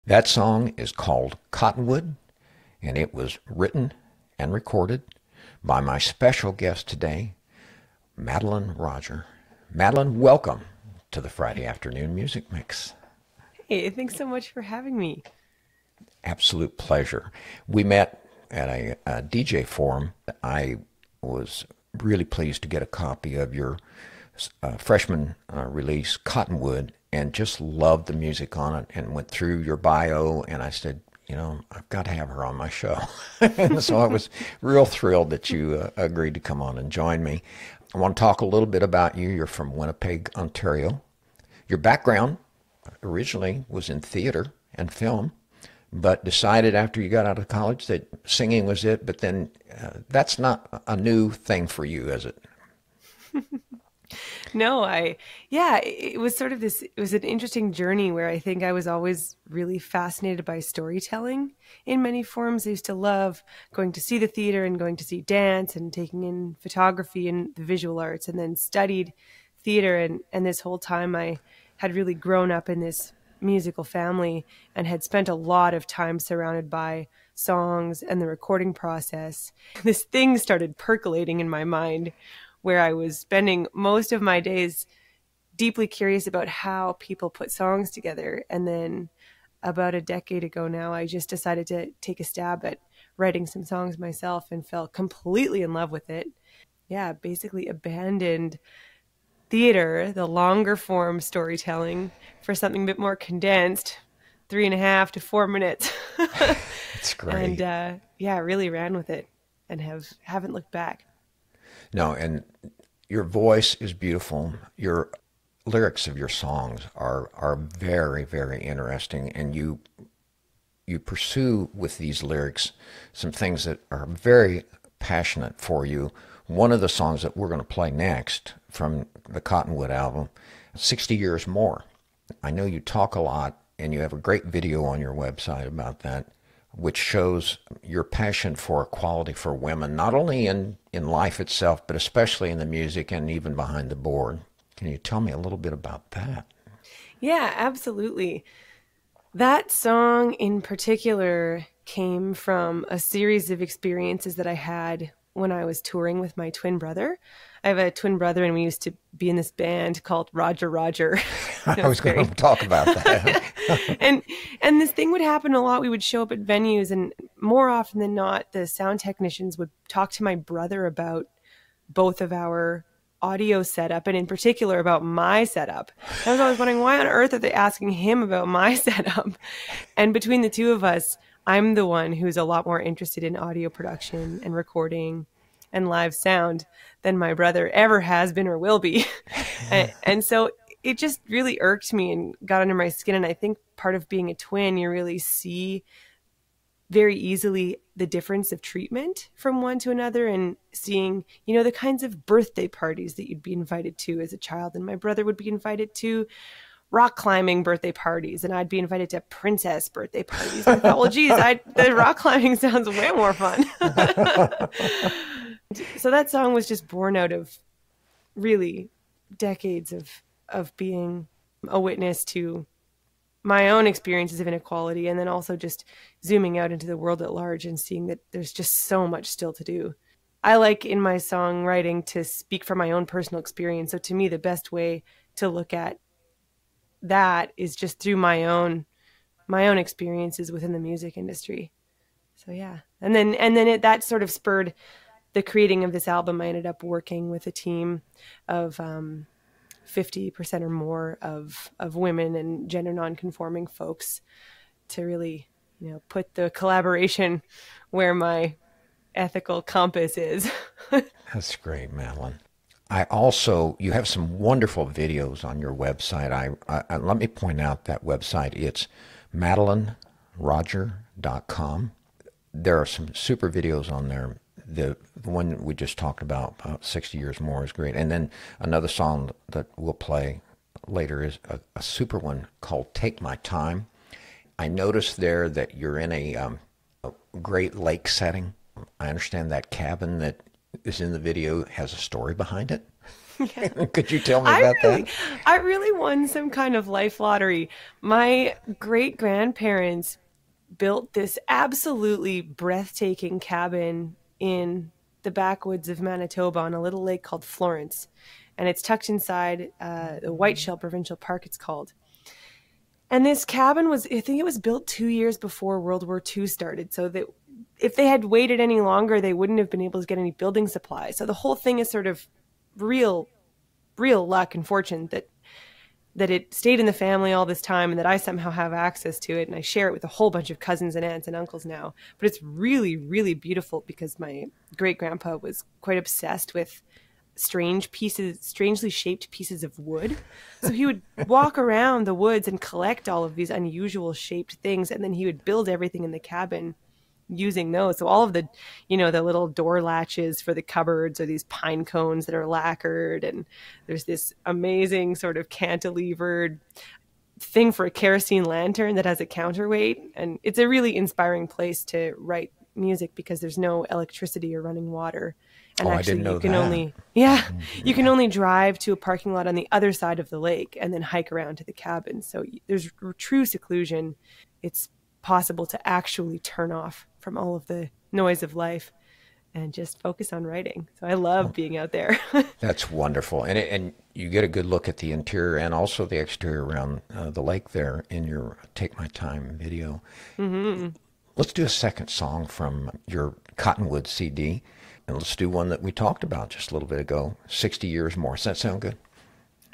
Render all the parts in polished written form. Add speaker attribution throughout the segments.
Speaker 1: That song is called Cottonwood, and it was written and recorded by my special guest today, Madeleine Roger. Madeleine, welcome to the Friday Afternoon Music Mix.
Speaker 2: Hey, thanks so much for having me.
Speaker 1: Absolute pleasure. We met at a DJ forum. I was really pleased to get a copy of your freshman release, Cottonwood, and just loved the music on it and went through your bio. And I said, I've got to have her on my show. And so I was real thrilled that you agreed to come on and join me. I want to talk a little bit about you. You're from Winnipeg, Ontario. Your background originally was in theater and film, but decided after you got out of college that singing was it. But then that's not a new thing for you, is it?
Speaker 2: No, yeah, it was sort of this, it was an interesting journey where I think I was always really fascinated by storytelling in many forms. I used to love going to see the theater and going to see dance and taking in photography and the visual arts, and then studied theater. And this whole time I had really grown up in this musical family and had spent a lot of time surrounded by songs and the recording process. This thing started percolating in my mind where I was spending most of my days deeply curious about how people put songs together. And then about a decade ago now, I just decided to take a stab at writing some songs myself and fell completely in love with it. Yeah, basically abandoned theater, the longer form storytelling, for something a bit more condensed, 3.5 to 4 minutes.
Speaker 1: It's
Speaker 2: And
Speaker 1: great.
Speaker 2: yeah, really ran with it and haven't looked back.
Speaker 1: No, and your voice is beautiful. Your lyrics of your songs are very, very interesting, and you pursue with these lyrics some things that are very passionate for you. One of the songs that we're going to play next from the Cottonwood album, 60 Years More. I know you talk a lot, and you have a great video on your website about that, which shows your passion for equality for women, not only in life itself, but especially in the music and even behind the board. Can you tell me a little bit about that?
Speaker 2: Yeah, absolutely. That song in particular came from a series of experiences that I had when I was touring with my twin brother. I have a twin brother, and we used to be in this band called Roger Roger. It
Speaker 1: I
Speaker 2: was
Speaker 1: was going
Speaker 2: very
Speaker 1: to talk about that.
Speaker 2: and this thing would happen a lot. We would show up at venues, and more often than not, the sound technicians would talk to my brother about both of our audio setup, and in particular about my setup. I was always wondering, why on earth are they asking him about my setup? And between the two of us, I'm the one who's a lot more interested in audio production and recording and live sound than my brother ever has been or will be. And so it just really irked me and got under my skin. And I think part of being a twin, you really see very easily the difference of treatment from one to another, and seeing, the kinds of birthday parties that you'd be invited to as a child. And my brother would be invited to rock climbing birthday parties, and I'd be invited to princess birthday parties. And I thought, well, geez, the rock climbing sounds way more fun. So that song was just born out of really decades of being a witness to my own experiences of inequality, and then also just zooming out into the world at large and seeing that there's just so much still to do. I like in my songwriting to speak from my own personal experience. So to me, the best way to look at that is just through my own experiences within the music industry. So yeah. That sort of spurred the creating of this album. I ended up working with a team of 50% or more of women and gender nonconforming folks to really, put the collaboration where my ethical compass is.
Speaker 1: That's great, Madeline. You have some wonderful videos on your website. Let me point out that website. It's madeleineroger.com. There are some super videos on there. The one we just talked about 60 Years More, is great. And then another song that we'll play later is a super one called Take My Time. I noticed there that you're in a Great Lake setting. I understand that cabin that is in the video has a story behind it.
Speaker 2: Yeah.
Speaker 1: Could you tell me
Speaker 2: I
Speaker 1: about
Speaker 2: really,
Speaker 1: that?
Speaker 2: I really won some kind of life lottery. My great grandparents built this absolutely breathtaking cabin in the backwoods of Manitoba on a little lake called Florence. And it's tucked inside the Whiteshell Provincial Park, it's called. And this cabin was, I think it was built 2 years before World War II started. So that if they had waited any longer, they wouldn't have been able to get any building supplies. So the whole thing is sort of real, real luck and fortune that it stayed in the family all this time and that I somehow have access to it. And I share it with a whole bunch of cousins and aunts and uncles now. But it's really, really beautiful because my great grandpa was quite obsessed with strangely shaped pieces of wood. So he would walk around the woods and collect all of these unusual shaped things. And then he would build everything in the cabin using those. So all of the, the little door latches for the cupboards are these pine cones that are lacquered. And there's this amazing sort of cantilevered thing for a kerosene lantern that has a counterweight. And it's a really inspiring place to write music because there's no electricity or running water. And
Speaker 1: Oh, I
Speaker 2: actually
Speaker 1: didn't know
Speaker 2: you can
Speaker 1: that.
Speaker 2: only, yeah, you can only drive to a parking lot on the other side of the lake and then hike around to the cabin. So there's true seclusion. It's possible to actually turn off from all of the noise of life and just focus on writing. So I love being out there.
Speaker 1: That's wonderful, and you get a good look at the interior and also the exterior around the lake there in your "Take My Time" video. Let's do a second song from your Cottonwood CD, and let's do one that we talked about just a little bit ago, 60 Years More. Does that sound good?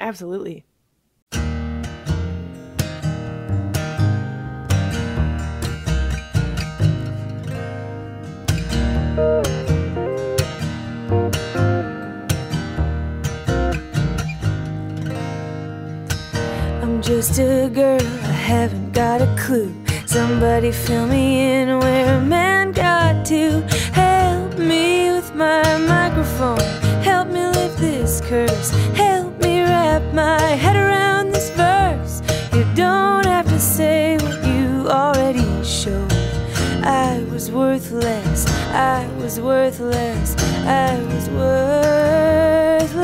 Speaker 2: Absolutely. I'm just a girl, I haven't got a clue. Somebody fill me in where a man got to. Help me with my microphone, help me lift this curse, help me wrap my head around this verse. You don't have to say what you already showed. I was worthless, I was worthless, I was worthless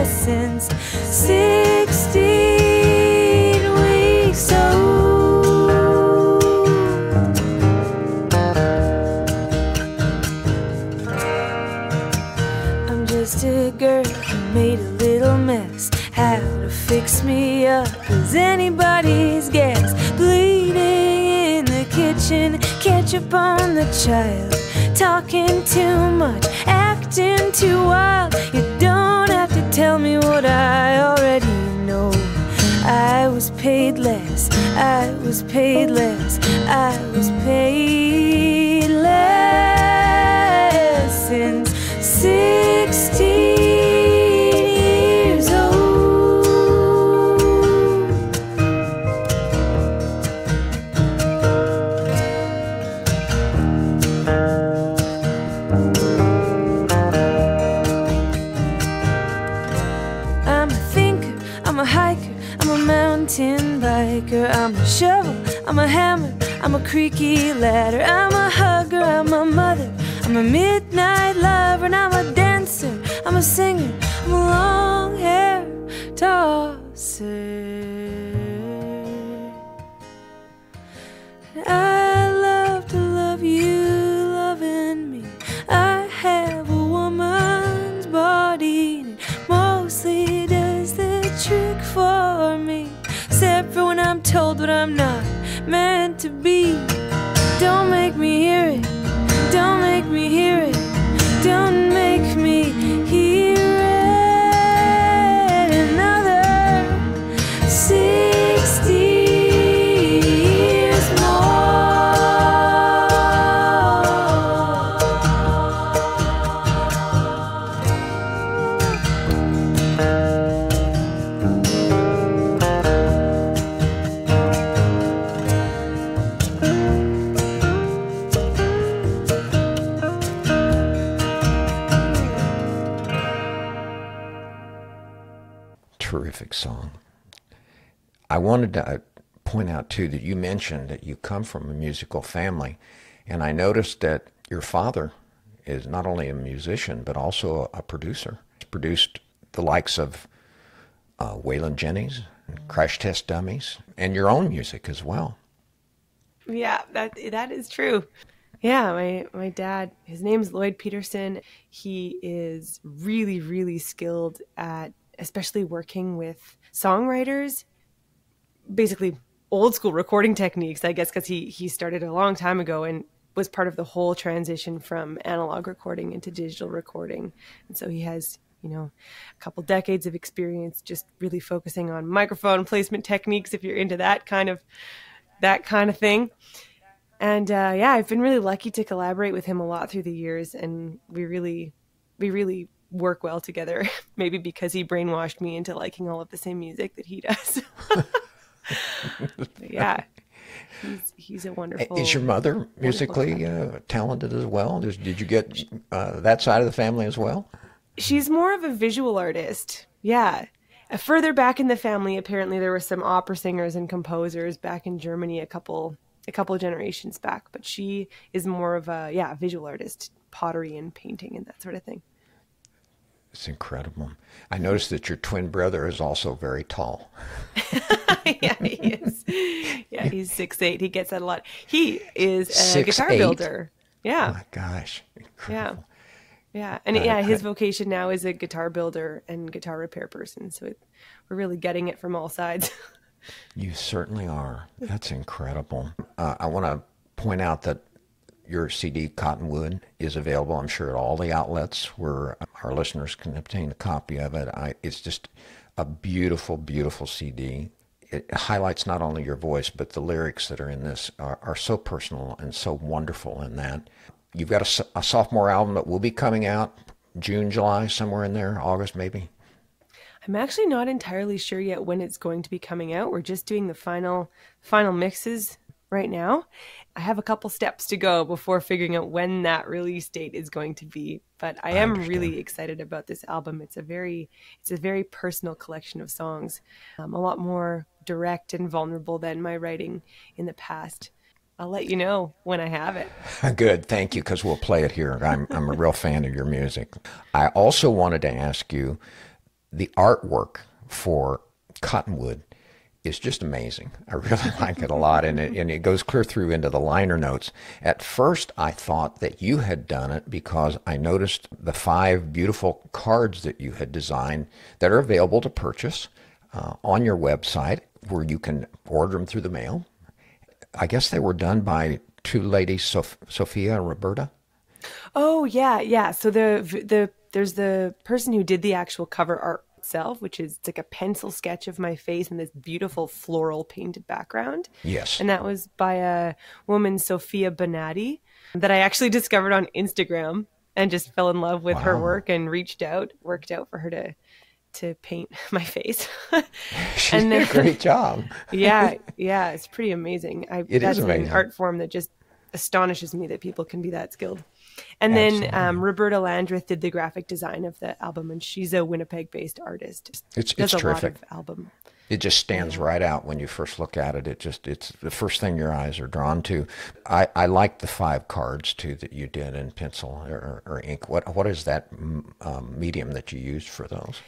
Speaker 2: since 16 weeks old. I'm just a girl who made a little mess. How to fix me up is anybody's guess. Bleeding in the kitchen, ketchup on the child, talking too much, acting too wild. You don't have to tell me what I already know. I was paid less, I was paid less, I was paid less since 16 years old. I'm a thinker, I'm a hiker, I'm a mountain biker, I'm a shovel, I'm a hammer, I'm a creaky ladder, I'm a hugger, I'm a mother, I'm a midnight lover, and I'm a dancer, I'm a singer, I'm a long hair tosser. And I love to love you, loving me. I have a woman's body, and it mostly does the trick for me, except for when I'm told what I'm not meant to be. Don't make me hear it, don't make me hear it, don't make me hear it. Another 60 years
Speaker 1: Terrific song. I wanted to point out, too, that you mentioned that you come from a musical family, and I noticed that your father is not only a musician, but also a producer. Produced the likes of Waylon Jennings, Crash Test Dummies, and your own music as well.
Speaker 2: Yeah, that is true. Yeah, my dad, his name's Lloyd Peterson. He is really, really skilled at especially working with songwriters, basically old school recording techniques, I guess, because he started a long time ago and was part of the whole transition from analog recording into digital recording. And so he has, a couple decades of experience just really focusing on microphone placement techniques if you're into that kind of thing. And yeah, I've been really lucky to collaborate with him a lot through the years, and we really work well together. Maybe because he brainwashed me into liking all of the same music that he does. But yeah, he's a wonderful.
Speaker 1: Is your mother musically talented as well? Did you get that side of the family as well?
Speaker 2: She's more of a visual artist. Yeah. Further back in the family, apparently there were some opera singers and composers back in Germany a couple generations back, but she is more of a visual artist, pottery and painting and that sort of thing.
Speaker 1: It's incredible. I noticed that your twin brother is also very tall.
Speaker 2: Yeah, he is. Yeah, he's 6'8". He gets that a lot. He is a
Speaker 1: 6'8"?
Speaker 2: guitar builder. Yeah.
Speaker 1: Oh my gosh. Incredible.
Speaker 2: Yeah. And his vocation now is a guitar builder and guitar repair person. So we're really getting it from all sides.
Speaker 1: You certainly are. That's incredible. I want to point out that your CD, Cottonwood, is available, I'm sure, at all the outlets where our listeners can obtain a copy of it. It's just a beautiful, beautiful CD. It highlights not only your voice, but the lyrics that are in this are so personal and so wonderful in that. You've got a sophomore album that will be coming out June, July, somewhere in there, August maybe.
Speaker 2: I'm actually not entirely sure yet when it's going to be coming out. We're just doing the final mixes right now. I have a couple steps to go before figuring out when that release date is going to be, but I am really excited about this album. It's a very personal collection of songs, a lot more direct and vulnerable than my writing in the past. I'll let you know when I have it.
Speaker 1: Good, thank you, because we'll play it here. I'm a real fan of your music. I also wanted to ask you, the artwork for Cottonwood is just amazing. I really like it a lot, and it goes clear through into the liner notes. At first, I thought that you had done it because I noticed the 5 beautiful cards that you had designed that are available to purchase on your website, where you can order them through the mail. I guess they were done by 2 ladies, Sophia and Roberta.
Speaker 2: Oh yeah. So there's the person who did the actual cover art itself, which is, it's like a pencil sketch of my face in this beautiful floral painted background.
Speaker 1: Yes.
Speaker 2: And that was by a woman, Sophia Bonatti, that I actually discovered on Instagram and just fell in love with her work and worked out for her to paint my face.
Speaker 1: She did a great job.
Speaker 2: Yeah, it's pretty amazing.
Speaker 1: That's amazing.
Speaker 2: An art form that just astonishes me that people can be that skilled. And then Roberta Landreth did the graphic design of the album, and she's a Winnipeg-based artist.
Speaker 1: It's
Speaker 2: does
Speaker 1: terrific.
Speaker 2: A lot of album.
Speaker 1: It just stands right out when you first look at it. It's the first thing your eyes are drawn to. I like the 5 cards too that you did in pencil or ink. What is that medium that you used for those?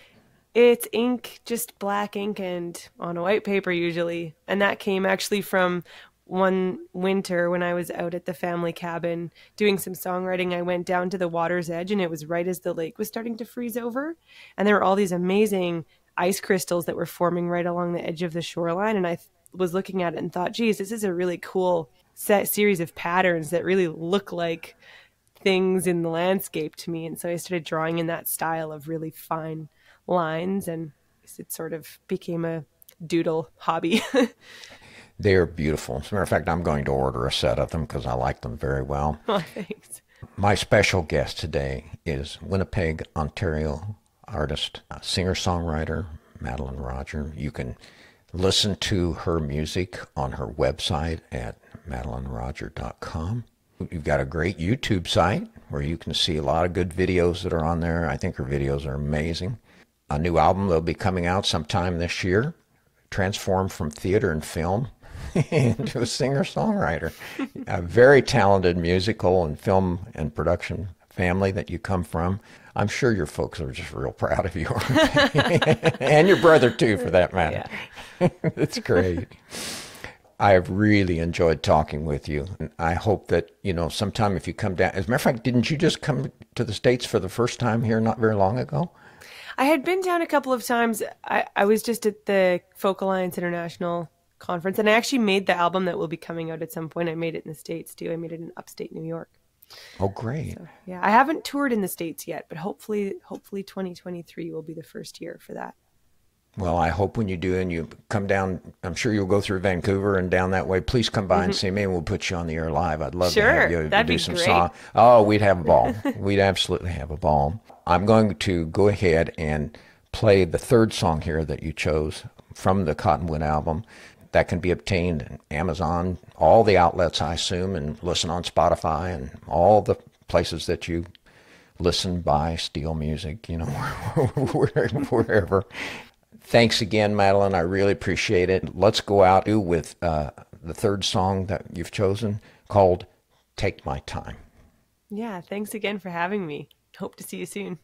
Speaker 2: It's ink, just black ink, and on a white paper usually. And that came actually from one winter when I was out at the family cabin doing some songwriting. I went down to the water's edge, and it was right as the lake was starting to freeze over. And there were all these amazing ice crystals that were forming right along the edge of the shoreline. And I was looking at it and thought, geez, this is a really cool series of patterns that really look like things in the landscape to me. And so I started drawing in that style of really fine lines, and it sort of became a doodle hobby.
Speaker 1: They're beautiful. As a matter of fact, I'm going to order a set of them because I like them very well.
Speaker 2: Oh, thanks.
Speaker 1: My special guest today is Winnipeg, Ontario artist, singer-songwriter Madeleine Roger. You can listen to her music on her website at madeleineroger.com. You've got a great YouTube site where you can see a lot of good videos that are on there. I think her videos are amazing. A new album that'll be coming out sometime this year, transformed from theater and film into a singer-songwriter. A very talented musical and film and production family that you come from. I'm sure your folks are just real proud of you. And your brother, too, for that matter.
Speaker 2: Yeah.
Speaker 1: It's great. I've really enjoyed talking with you. And I hope that, sometime if you come down, as a matter of fact, didn't you just come to the States for the first time here not very long ago?
Speaker 2: I had been down a couple of times. I was just at the Folk Alliance International conference, and I actually made the album that will be coming out at some point. I made it in the States too. I made it in upstate New York.
Speaker 1: Oh, great.
Speaker 2: So, yeah, I haven't toured in the States yet, but hopefully 2023 will be the first year for that.
Speaker 1: Well, I hope when you do and you come down, I'm sure you'll go through Vancouver and down that way. Please come by and see me, and we'll put you on the air live. I'd love to have you
Speaker 2: that'd
Speaker 1: do
Speaker 2: be
Speaker 1: some
Speaker 2: great.
Speaker 1: song. Oh, we'd have a ball. We'd absolutely have a ball. I'm going to go ahead and play the third song here that you chose from the Cottonwood album. That can be obtained on Amazon, all the outlets, I assume, and listen on Spotify and all the places that you listen, buy, steal music, wherever. Thanks again, Madeleine. I really appreciate it. Let's go out with the third song that you've chosen called Take My Time.
Speaker 2: Yeah, thanks again for having me. Hope to see you soon.